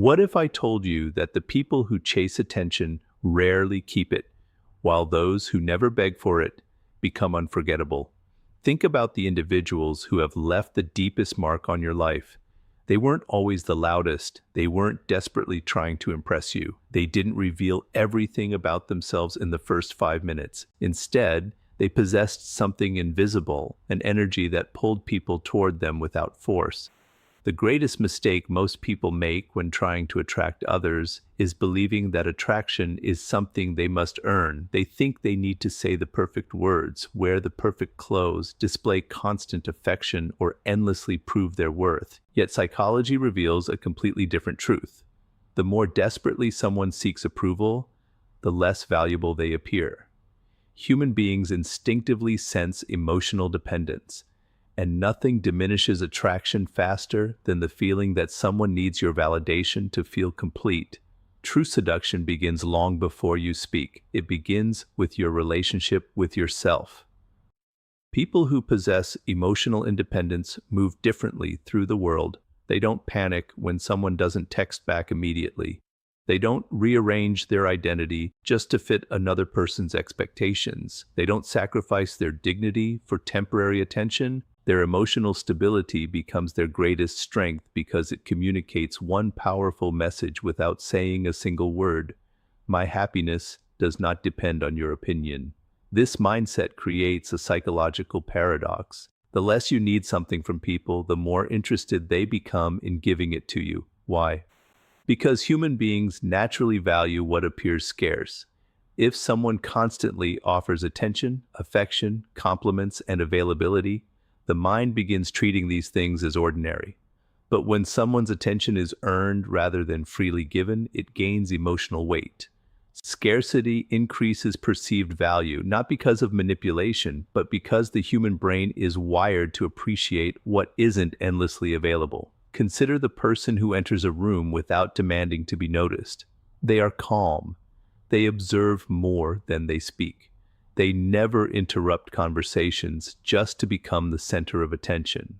What if I told you that the people who chase attention rarely keep it, while those who never beg for it become unforgettable? Think about the individuals who have left the deepest mark on your life. They weren't always the loudest. They weren't desperately trying to impress you. They didn't reveal everything about themselves in the first 5 minutes. Instead, they possessed something invisible, an energy that pulled people toward them without force. The greatest mistake most people make when trying to attract others is believing that attraction is something they must earn. They think they need to say the perfect words, wear the perfect clothes, display constant affection, or endlessly prove their worth. Yet psychology reveals a completely different truth. The more desperately someone seeks approval, the less valuable they appear. Human beings instinctively sense emotional dependence. And nothing diminishes attraction faster than the feeling that someone needs your validation to feel complete. True seduction begins long before you speak. It begins with your relationship with yourself. People who possess emotional independence move differently through the world. They don't panic when someone doesn't text back immediately. They don't rearrange their identity just to fit another person's expectations. They don't sacrifice their dignity for temporary attention. Their emotional stability becomes their greatest strength because it communicates one powerful message without saying a single word. My happiness does not depend on your opinion. This mindset creates a psychological paradox. The less you need something from people, the more interested they become in giving it to you. Why? Because human beings naturally value what appears scarce. If someone constantly offers attention, affection, compliments, and availability, the mind begins treating these things as ordinary. But when someone's attention is earned rather than freely given, it gains emotional weight. Scarcity increases perceived value, not because of manipulation, but because the human brain is wired to appreciate what isn't endlessly available. Consider the person who enters a room without demanding to be noticed. They are calm. They observe more than they speak. They never interrupt conversations just to become the center of attention.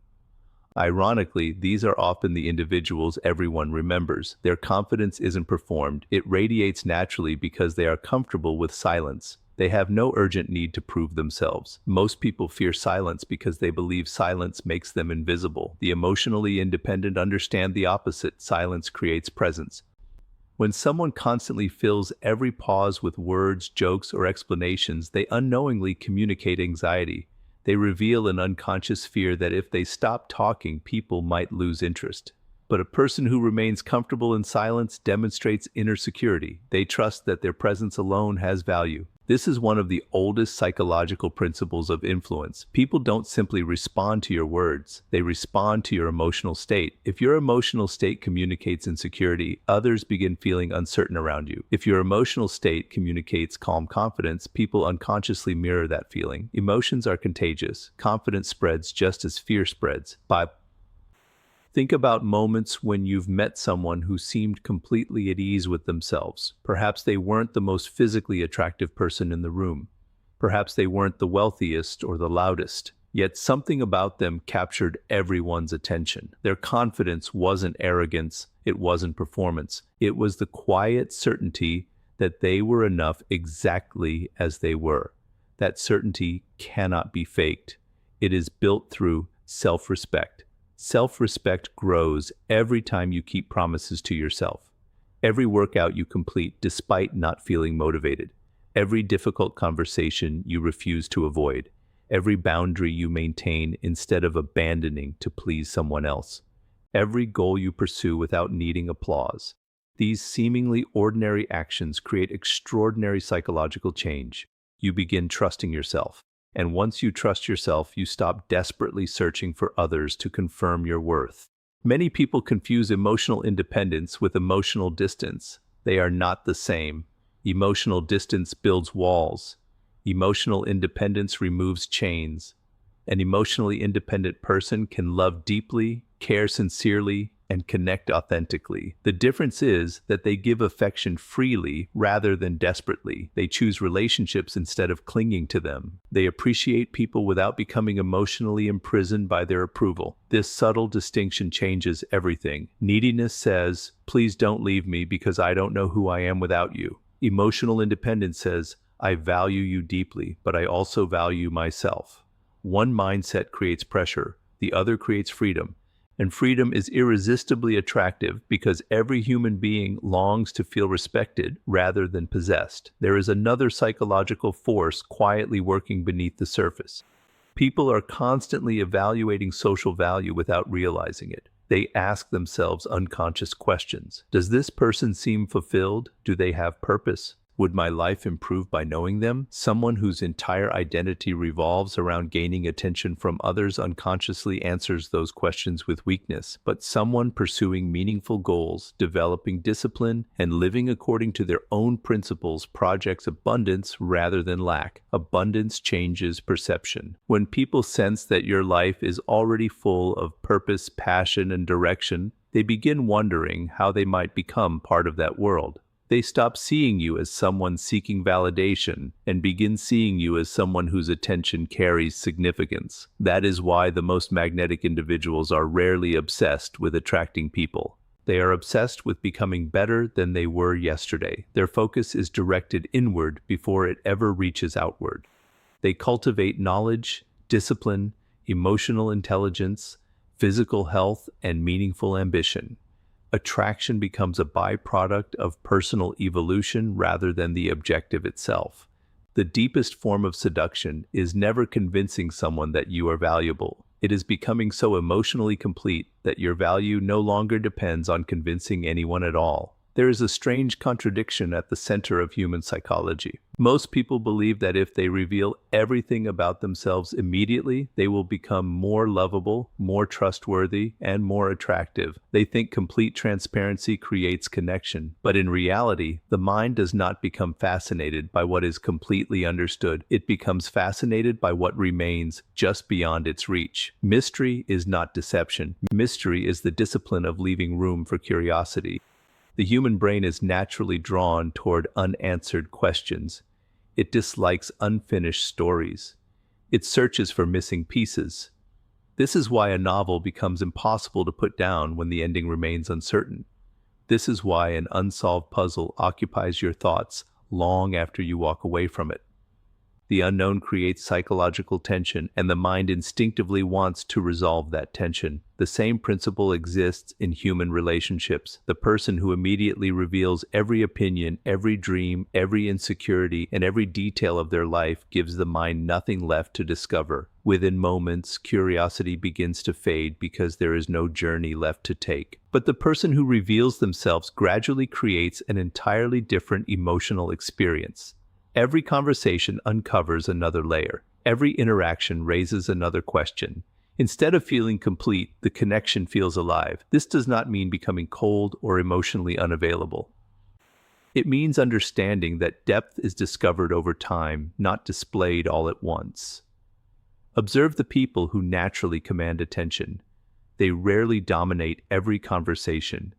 Ironically, these are often the individuals everyone remembers. Their confidence isn't performed. It radiates naturally because they are comfortable with silence. They have no urgent need to prove themselves. Most people fear silence because they believe silence makes them invisible. The emotionally independent understand the opposite. Silence creates presence. When someone constantly fills every pause with words, jokes, or explanations, they unknowingly communicate anxiety. They reveal an unconscious fear that if they stop talking, people might lose interest. But a person who remains comfortable in silence demonstrates inner security. They trust that their presence alone has value. This is one of the oldest psychological principles of influence. People don't simply respond to your words, they respond to your emotional state. If your emotional state communicates insecurity, others begin feeling uncertain around you. If your emotional state communicates calm confidence, people unconsciously mirror that feeling. Emotions are contagious. Confidence spreads just as fear spreads. Think about moments when you've met someone who seemed completely at ease with themselves. Perhaps they weren't the most physically attractive person in the room. Perhaps they weren't the wealthiest or the loudest. Yet something about them captured everyone's attention. Their confidence wasn't arrogance, it wasn't performance. It was the quiet certainty that they were enough exactly as they were. That certainty cannot be faked. It is built through self-respect. Self-respect grows every time you keep promises to yourself. Every workout you complete despite not feeling motivated. Every difficult conversation you refuse to avoid. Every boundary you maintain instead of abandoning to please someone else. Every goal you pursue without needing applause. These seemingly ordinary actions create extraordinary psychological change. You begin trusting yourself. And once you trust yourself, you stop desperately searching for others to confirm your worth. Many people confuse emotional independence with emotional distance. They are not the same. Emotional distance builds walls. Emotional independence removes chains. An emotionally independent person can love deeply, care sincerely, and connect authentically. The difference is that they give affection freely rather than desperately. They choose relationships instead of clinging to them. They appreciate people without becoming emotionally imprisoned by their approval. This subtle distinction changes everything. Neediness says, "Please don't leave me because I don't know who I am without you." Emotional independence says, "I value you deeply, but I also value myself." One mindset creates pressure, the other creates freedom. And freedom is irresistibly attractive because every human being longs to feel respected rather than possessed. There is another psychological force quietly working beneath the surface. People are constantly evaluating social value without realizing it. They ask themselves unconscious questions. Does this person seem fulfilled? Do they have purpose? Would my life improve by knowing them? Someone whose entire identity revolves around gaining attention from others unconsciously answers those questions with weakness. But someone pursuing meaningful goals, developing discipline, and living according to their own principles projects abundance rather than lack. Abundance changes perception. When people sense that your life is already full of purpose, passion, and direction, they begin wondering how they might become part of that world. They stop seeing you as someone seeking validation and begin seeing you as someone whose attention carries significance. That is why the most magnetic individuals are rarely obsessed with attracting people. They are obsessed with becoming better than they were yesterday. Their focus is directed inward before it ever reaches outward. They cultivate knowledge, discipline, emotional intelligence, physical health, and meaningful ambition. Attraction becomes a byproduct of personal evolution rather than the objective itself. The deepest form of seduction is never convincing someone that you are valuable. It is becoming so emotionally complete that your value no longer depends on convincing anyone at all. There is a strange contradiction at the center of human psychology. Most people believe that if they reveal everything about themselves immediately, they will become more lovable, more trustworthy, and more attractive. They think complete transparency creates connection. But in reality, the mind does not become fascinated by what is completely understood. It becomes fascinated by what remains just beyond its reach. Mystery is not deception. Mystery is the discipline of leaving room for curiosity. The human brain is naturally drawn toward unanswered questions. It dislikes unfinished stories. It searches for missing pieces. This is why a novel becomes impossible to put down when the ending remains uncertain. This is why an unsolved puzzle occupies your thoughts long after you walk away from it. The unknown creates psychological tension, and the mind instinctively wants to resolve that tension. The same principle exists in human relationships. The person who immediately reveals every opinion, every dream, every insecurity, and every detail of their life gives the mind nothing left to discover. Within moments, curiosity begins to fade because there is no journey left to take. But the person who reveals themselves gradually creates an entirely different emotional experience. Every conversation uncovers another layer. Every interaction raises another question. Instead of feeling complete, the connection feels alive. This does not mean becoming cold or emotionally unavailable. It means understanding that depth is discovered over time, not displayed all at once. Observe the people who naturally command attention. They rarely dominate every conversation.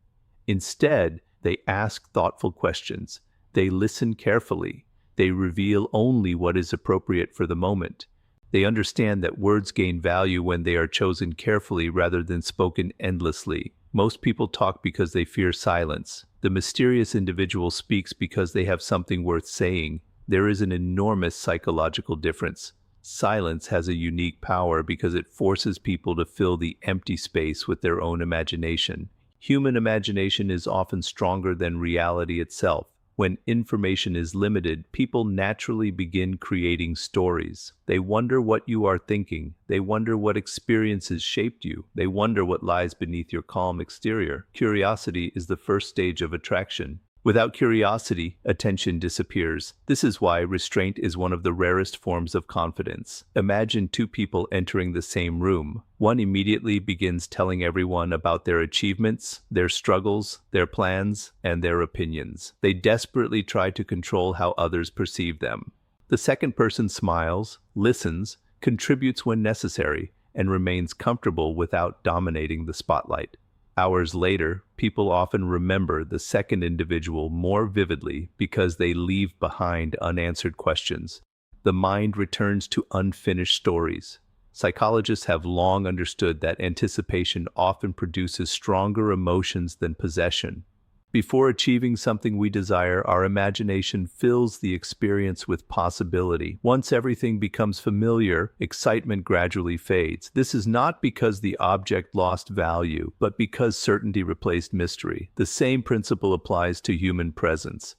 Instead, they ask thoughtful questions. They listen carefully. They reveal only what is appropriate for the moment. They understand that words gain value when they are chosen carefully rather than spoken endlessly. Most people talk because they fear silence. The mysterious individual speaks because they have something worth saying. There is an enormous psychological difference. Silence has a unique power because it forces people to fill the empty space with their own imagination. Human imagination is often stronger than reality itself. When information is limited, people naturally begin creating stories. They wonder what you are thinking. They wonder what experiences shaped you. They wonder what lies beneath your calm exterior. Curiosity is the first stage of attraction. Without curiosity, attention disappears. This is why restraint is one of the rarest forms of confidence. Imagine two people entering the same room. One immediately begins telling everyone about their achievements, their struggles, their plans, and their opinions. They desperately try to control how others perceive them. The second person smiles, listens, contributes when necessary, and remains comfortable without dominating the spotlight. Hours later, people often remember the second individual more vividly because they leave behind unanswered questions. The mind returns to unfinished stories. Psychologists have long understood that anticipation often produces stronger emotions than possession. Before achieving something we desire, our imagination fills the experience with possibility. Once everything becomes familiar, excitement gradually fades. This is not because the object lost value, but because certainty replaced mystery. The same principle applies to human presence.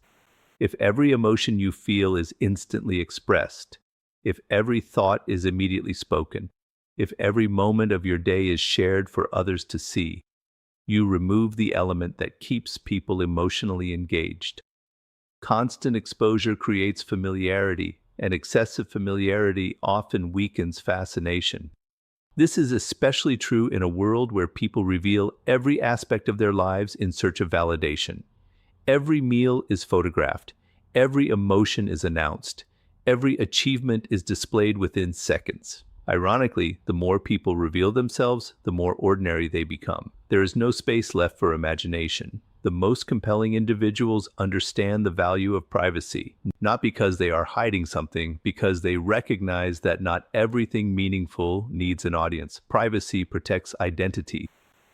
If every emotion you feel is instantly expressed, if every thought is immediately spoken, if every moment of your day is shared for others to see, you remove the element that keeps people emotionally engaged. Constant exposure creates familiarity, and excessive familiarity often weakens fascination. This is especially true in a world where people reveal every aspect of their lives in search of validation. Every meal is photographed, every emotion is announced, every achievement is displayed within seconds. Ironically, the more people reveal themselves, the more ordinary they become. There is no space left for imagination. The most compelling individuals understand the value of privacy, not because they are hiding something, because they recognize that not everything meaningful needs an audience. Privacy protects identity.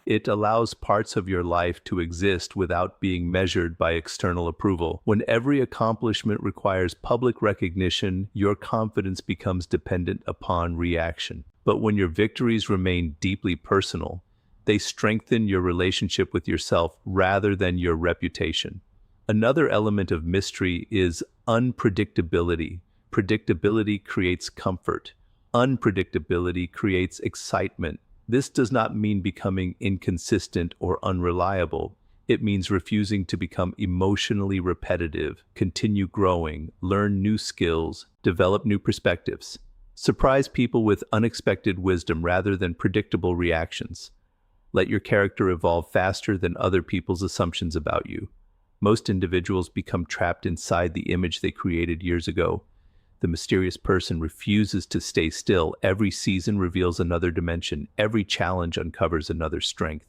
It allows parts of your life to exist without being measured by external approval. When every accomplishment requires public recognition, your confidence becomes dependent upon reaction. But when your victories remain deeply personal, they strengthen your relationship with yourself rather than your reputation. Another element of mystery is unpredictability. Predictability creates comfort. Unpredictability creates excitement. This does not mean becoming inconsistent or unreliable. It means refusing to become emotionally repetitive, continue growing, learn new skills, develop new perspectives. Surprise people with unexpected wisdom rather than predictable reactions. Let your character evolve faster than other people's assumptions about you. Most individuals become trapped inside the image they created years ago. The mysterious person refuses to stay still. Every season reveals another dimension. Every challenge uncovers another strength.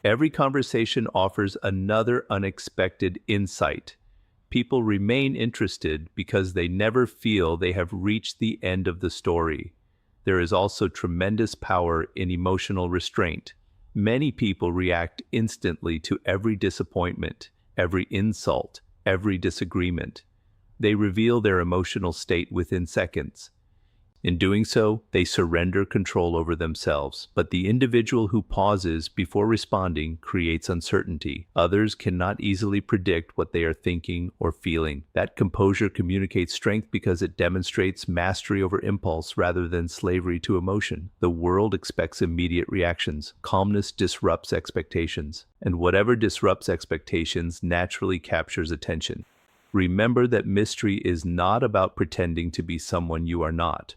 Every conversation offers another unexpected insight. People remain interested because they never feel they have reached the end of the story. There is also tremendous power in emotional restraint. Many people react instantly to every disappointment, every insult, every disagreement. They reveal their emotional state within seconds. In doing so, they surrender control over themselves. But the individual who pauses before responding creates uncertainty. Others cannot easily predict what they are thinking or feeling. That composure communicates strength because it demonstrates mastery over impulse rather than slavery to emotion. The world expects immediate reactions. Calmness disrupts expectations, and whatever disrupts expectations naturally captures attention. Remember that mystery is not about pretending to be someone you are not.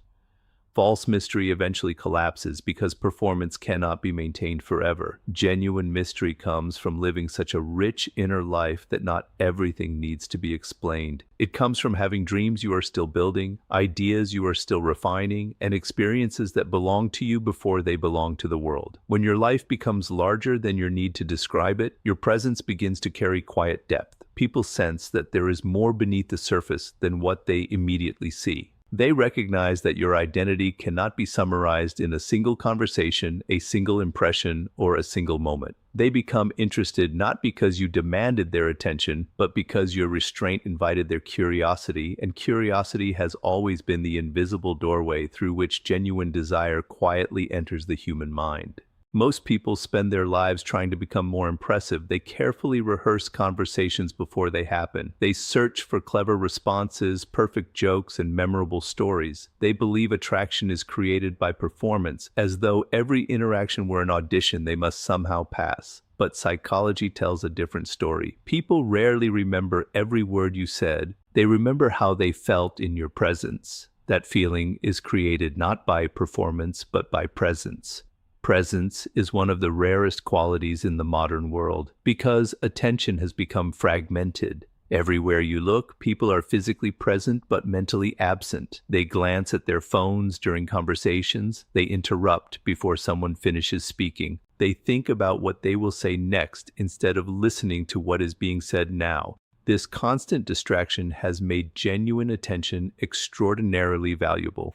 False mystery eventually collapses because performance cannot be maintained forever. Genuine mystery comes from living such a rich inner life that not everything needs to be explained. It comes from having dreams you are still building, ideas you are still refining, and experiences that belong to you before they belong to the world. When your life becomes larger than your need to describe it, your presence begins to carry quiet depth. People sense that there is more beneath the surface than what they immediately see. They recognize that your identity cannot be summarized in a single conversation, a single impression, or a single moment. They become interested not because you demanded their attention, but because your restraint invited their curiosity, and curiosity has always been the invisible doorway through which genuine desire quietly enters the human mind. Most people spend their lives trying to become more impressive. They carefully rehearse conversations before they happen. They search for clever responses, perfect jokes, and memorable stories. They believe attraction is created by performance, as though every interaction were an audition they must somehow pass. But psychology tells a different story. People rarely remember every word you said. They remember how they felt in your presence. That feeling is created not by performance, but by presence. Presence is one of the rarest qualities in the modern world because attention has become fragmented. Everywhere you look, people are physically present but mentally absent. They glance at their phones during conversations. They interrupt before someone finishes speaking. They think about what they will say next instead of listening to what is being said now. This constant distraction has made genuine attention extraordinarily valuable.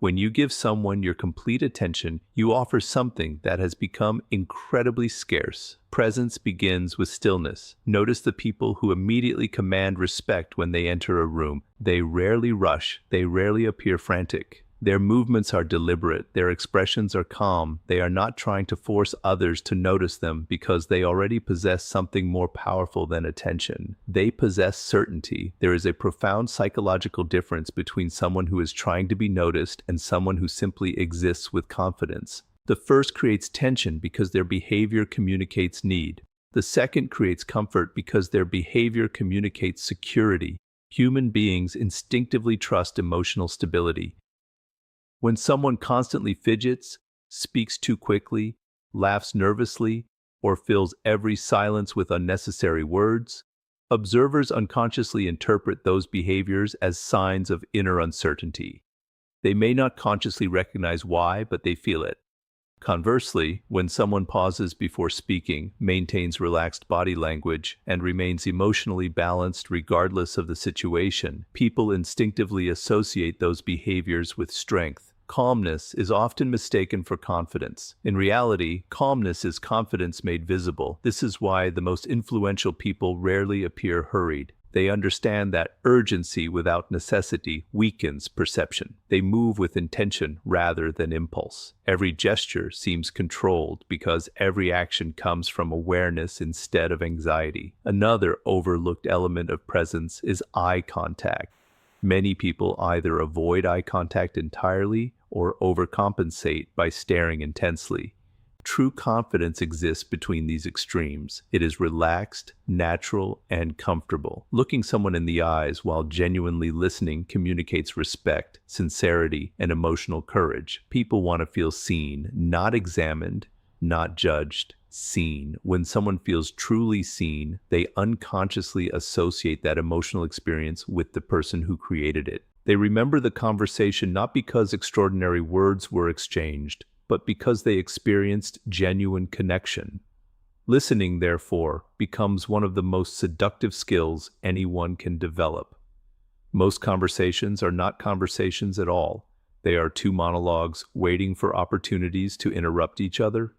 When you give someone your complete attention, you offer something that has become incredibly scarce. Presence begins with stillness. Notice the people who immediately command respect when they enter a room. They rarely rush. They rarely appear frantic. Their movements are deliberate. Their expressions are calm. They are not trying to force others to notice them because they already possess something more powerful than attention. They possess certainty. There is a profound psychological difference between someone who is trying to be noticed and someone who simply exists with confidence. The first creates tension because their behavior communicates need. The second creates comfort because their behavior communicates security. Human beings instinctively trust emotional stability. When someone constantly fidgets, speaks too quickly, laughs nervously, or fills every silence with unnecessary words, observers unconsciously interpret those behaviors as signs of inner uncertainty. They may not consciously recognize why, but they feel it. Conversely, when someone pauses before speaking, maintains relaxed body language, and remains emotionally balanced regardless of the situation, people instinctively associate those behaviors with strength. Calmness is often mistaken for confidence. In reality, calmness is confidence made visible. This is why the most influential people rarely appear hurried. They understand that urgency without necessity weakens perception. They move with intention rather than impulse. Every gesture seems controlled because every action comes from awareness instead of anxiety. Another overlooked element of presence is eye contact. Many people either avoid eye contact entirely or overcompensate by staring intensely. True confidence exists between these extremes. It is relaxed, natural, and comfortable. Looking someone in the eyes while genuinely listening communicates respect, sincerity, and emotional courage. People want to feel seen, not examined, not judged. Seen. When someone feels truly seen, they unconsciously associate that emotional experience with the person who created it. They remember the conversation not because extraordinary words were exchanged, but because they experienced genuine connection. Listening, therefore, becomes one of the most seductive skills anyone can develop. Most conversations are not conversations at all. They are two monologues waiting for opportunities to interrupt each other.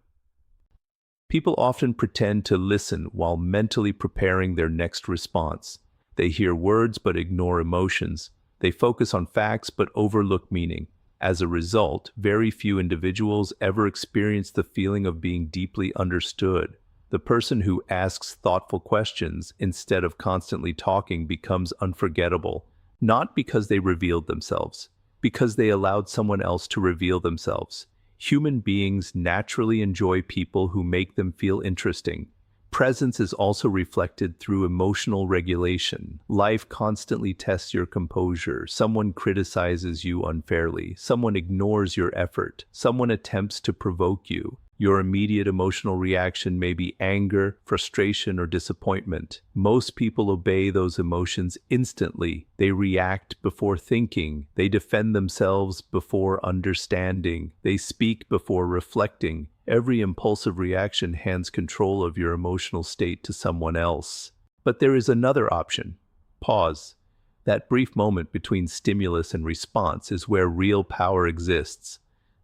People often pretend to listen while mentally preparing their next response. They hear words but ignore emotions. They focus on facts but overlook meaning. As a result, very few individuals ever experience the feeling of being deeply understood. The person who asks thoughtful questions instead of constantly talking becomes unforgettable, not because they revealed themselves, because they allowed someone else to reveal themselves. Human beings naturally enjoy people who make them feel interesting. Presence is also reflected through emotional regulation. Life constantly tests your composure. Someone criticizes you unfairly. Someone ignores your effort. Someone attempts to provoke you. Your immediate emotional reaction may be anger, frustration, or disappointment. Most people obey those emotions instantly. They react before thinking. They defend themselves before understanding. They speak before reflecting. Every impulsive reaction hands control of your emotional state to someone else. But there is another option. Pause. That brief moment between stimulus and response is where real power exists.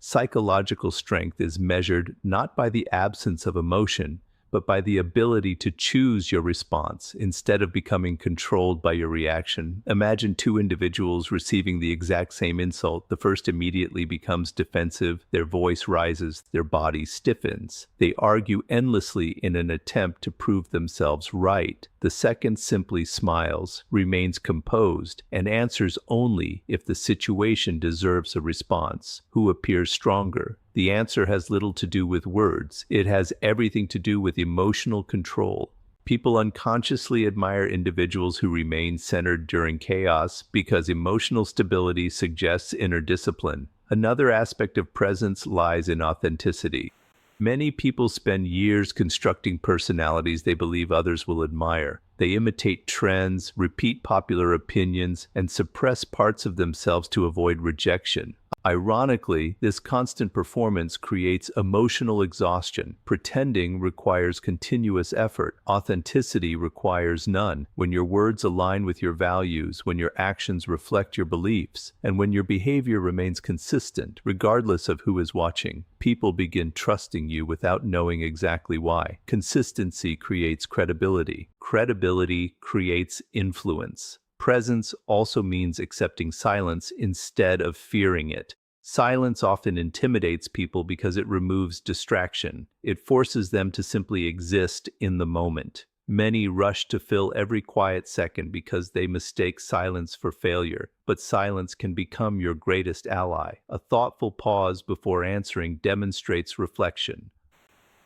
Psychological strength is measured not by the absence of emotion, but by the ability to choose your response instead of becoming controlled by your reaction. Imagine two individuals receiving the exact same insult. The first immediately becomes defensive, their voice rises, their body stiffens. They argue endlessly in an attempt to prove themselves right. The second simply smiles, remains composed, and answers only if the situation deserves a response. Who appears stronger? The answer has little to do with words. It has everything to do with emotional control. People unconsciously admire individuals who remain centered during chaos because emotional stability suggests inner discipline. Another aspect of presence lies in authenticity. Many people spend years constructing personalities they believe others will admire. They imitate trends, repeat popular opinions, and suppress parts of themselves to avoid rejection. Ironically, this constant performance creates emotional exhaustion. Pretending requires continuous effort. Authenticity requires none. When your words align with your values, when your actions reflect your beliefs, and when your behavior remains consistent, regardless of who is watching, people begin trusting you without knowing exactly why. Consistency creates credibility. Credibility creates influence. Presence also means accepting silence instead of fearing it. Silence often intimidates people because it removes distraction. It forces them to simply exist in the moment. Many rush to fill every quiet second because they mistake silence for failure. But silence can become your greatest ally. A thoughtful pause before answering demonstrates reflection.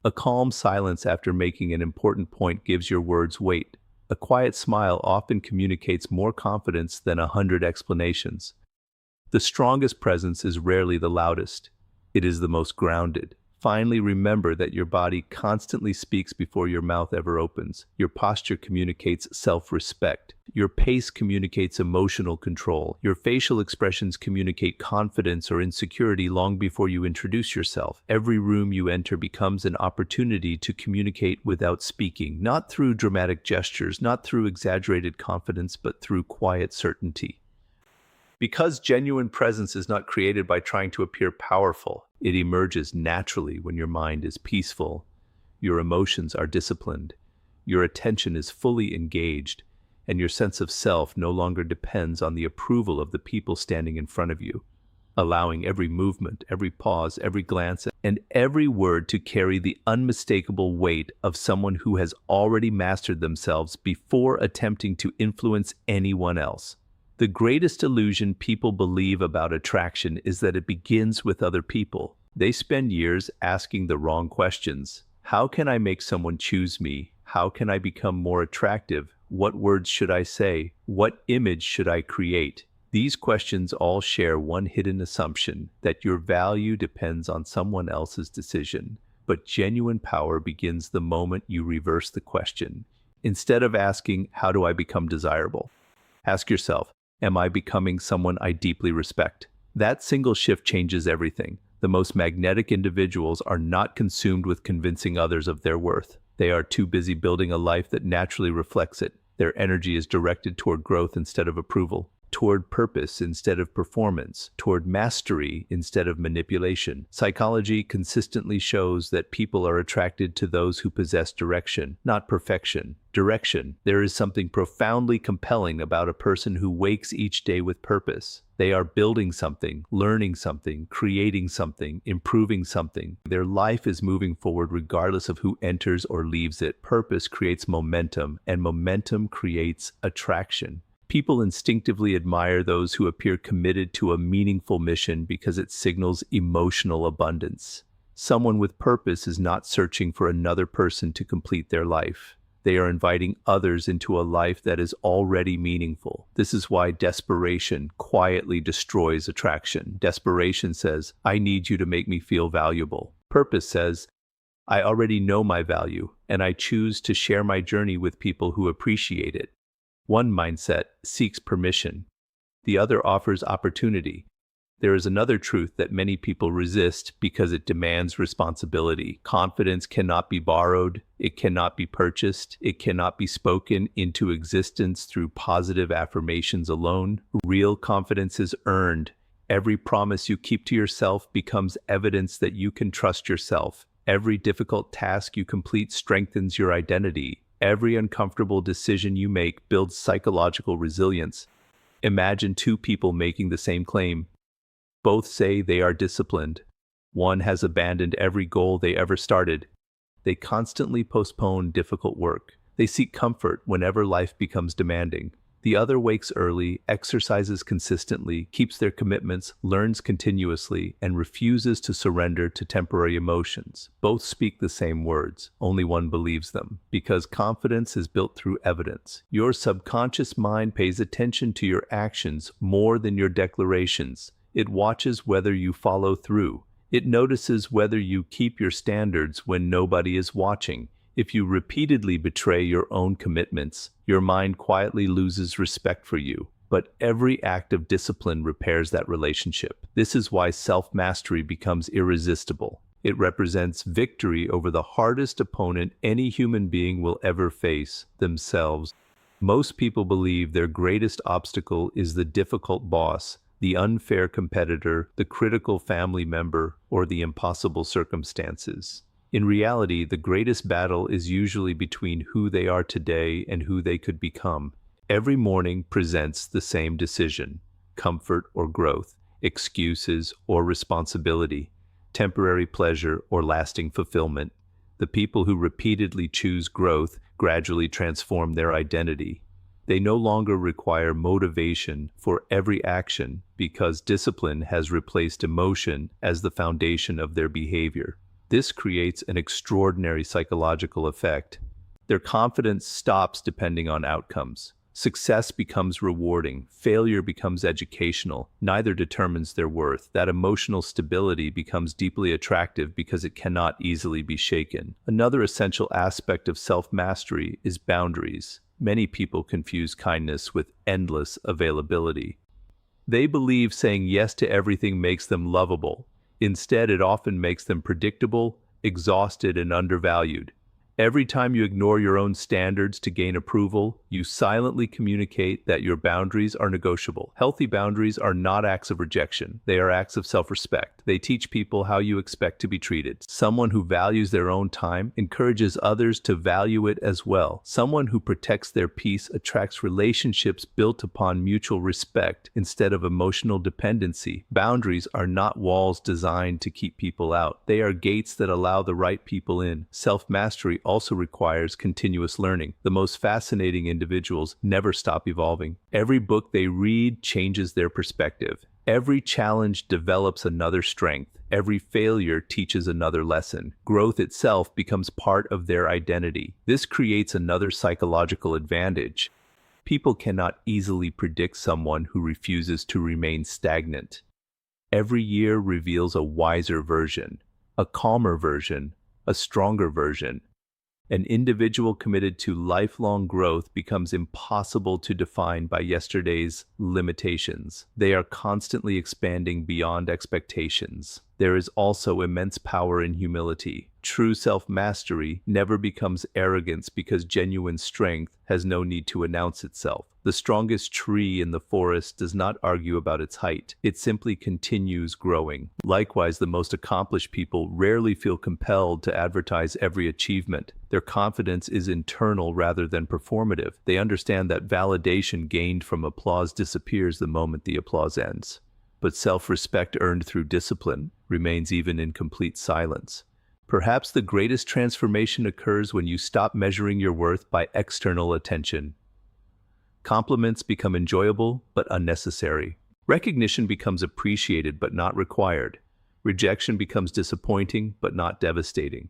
A calm silence after making an important point gives your words weight. A quiet smile often communicates more confidence than 100 explanations. The strongest presence is rarely the loudest. It is the most grounded. Finally, remember that your body constantly speaks before your mouth ever opens. Your posture communicates self-respect. Your pace communicates emotional control. Your facial expressions communicate confidence or insecurity long before you introduce yourself. Every room you enter becomes an opportunity to communicate without speaking, not through dramatic gestures, not through exaggerated confidence, but through quiet certainty. Because genuine presence is not created by trying to appear powerful, it emerges naturally when your mind is peaceful, your emotions are disciplined, your attention is fully engaged, and your sense of self no longer depends on the approval of the people standing in front of you, allowing every movement, every pause, every glance, and every word to carry the unmistakable weight of someone who has already mastered themselves before attempting to influence anyone else. The greatest illusion people believe about attraction is that it begins with other people. They spend years asking the wrong questions. How can I make someone choose me? How can I become more attractive? What words should I say? What image should I create? These questions all share one hidden assumption, that your value depends on someone else's decision. But genuine power begins the moment you reverse the question. Instead of asking, how do I become desirable? Ask yourself, am I becoming someone I deeply respect? That single shift changes everything. The most magnetic individuals are not consumed with convincing others of their worth. They are too busy building a life that naturally reflects it. Their energy is directed toward growth instead of approval, toward purpose instead of performance, toward mastery instead of manipulation. Psychology consistently shows that people are attracted to those who possess direction, not perfection. Direction. There is something profoundly compelling about a person who wakes each day with purpose. They are building something, learning something, creating something, improving something. Their life is moving forward regardless of who enters or leaves it. Purpose creates momentum, and momentum creates attraction. People instinctively admire those who appear committed to a meaningful mission because it signals emotional abundance. Someone with purpose is not searching for another person to complete their life. They are inviting others into a life that is already meaningful. This is why desperation quietly destroys attraction. Desperation says, I need you to make me feel valuable. Purpose says, I already know my value, and I choose to share my journey with people who appreciate it. One mindset seeks permission. The other offers opportunity. There is another truth that many people resist because it demands responsibility. Confidence cannot be borrowed, it cannot be purchased, it cannot be spoken into existence through positive affirmations alone. Real confidence is earned. Every promise you keep to yourself becomes evidence that you can trust yourself. Every difficult task you complete strengthens your identity. Every uncomfortable decision you make builds psychological resilience. Imagine two people making the same claim. Both say they are disciplined. One has abandoned every goal they ever started. They constantly postpone difficult work. They seek comfort whenever life becomes demanding. The other wakes early, exercises consistently, keeps their commitments, learns continuously, and refuses to surrender to temporary emotions. Both speak the same words, only one believes them, because confidence is built through evidence. Your subconscious mind pays attention to your actions more than your declarations. It watches whether you follow through. It notices whether you keep your standards when nobody is watching. If you repeatedly betray your own commitments, your mind quietly loses respect for you. But every act of discipline repairs that relationship. This is why self-mastery becomes irresistible. It represents victory over the hardest opponent any human being will ever face, themselves. Most people believe their greatest obstacle is the difficult boss, the unfair competitor, the critical family member, or the impossible circumstances. In reality, the greatest battle is usually between who they are today and who they could become. Every morning presents the same decision: comfort or growth, excuses or responsibility, temporary pleasure or lasting fulfillment. The people who repeatedly choose growth gradually transform their identity. They no longer require motivation for every action because discipline has replaced emotion as the foundation of their behavior. This creates an extraordinary psychological effect. Their confidence stops depending on outcomes. Success becomes rewarding, failure becomes educational, neither determines their worth. That emotional stability becomes deeply attractive because it cannot easily be shaken. Another essential aspect of self-mastery is boundaries. Many people confuse kindness with endless availability. They believe saying yes to everything makes them lovable. Instead, it often makes them predictable, exhausted, and undervalued. Every time you ignore your own standards to gain approval, you silently communicate that your boundaries are negotiable. Healthy boundaries are not acts of rejection. They are acts of self-respect. They teach people how you expect to be treated. Someone who values their own time encourages others to value it as well. Someone who protects their peace attracts relationships built upon mutual respect instead of emotional dependency. Boundaries are not walls designed to keep people out. They are gates that allow the right people in. Self-mastery also requires continuous learning. The most fascinating individuals never stop evolving. Every book they read changes their perspective. Every challenge develops another strength. Every failure teaches another lesson. Growth itself becomes part of their identity. This creates another psychological advantage. People cannot easily predict someone who refuses to remain stagnant. Every year reveals a wiser version, a calmer version, a stronger version. An individual committed to lifelong growth becomes impossible to define by yesterday's limitations. They are constantly expanding beyond expectations. There is also immense power in humility. True self-mastery never becomes arrogance because genuine strength has no need to announce itself. The strongest tree in the forest does not argue about its height. It simply continues growing. Likewise, the most accomplished people rarely feel compelled to advertise every achievement. Their confidence is internal rather than performative. They understand that validation gained from applause disappears the moment the applause ends. But self-respect earned through discipline remains even in complete silence. Perhaps the greatest transformation occurs when you stop measuring your worth by external attention. Compliments become enjoyable but unnecessary. Recognition becomes appreciated but not required. Rejection becomes disappointing but not devastating.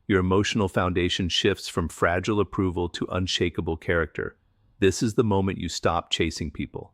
Your emotional foundation shifts from fragile approval to unshakable character. This is the moment you stop chasing people.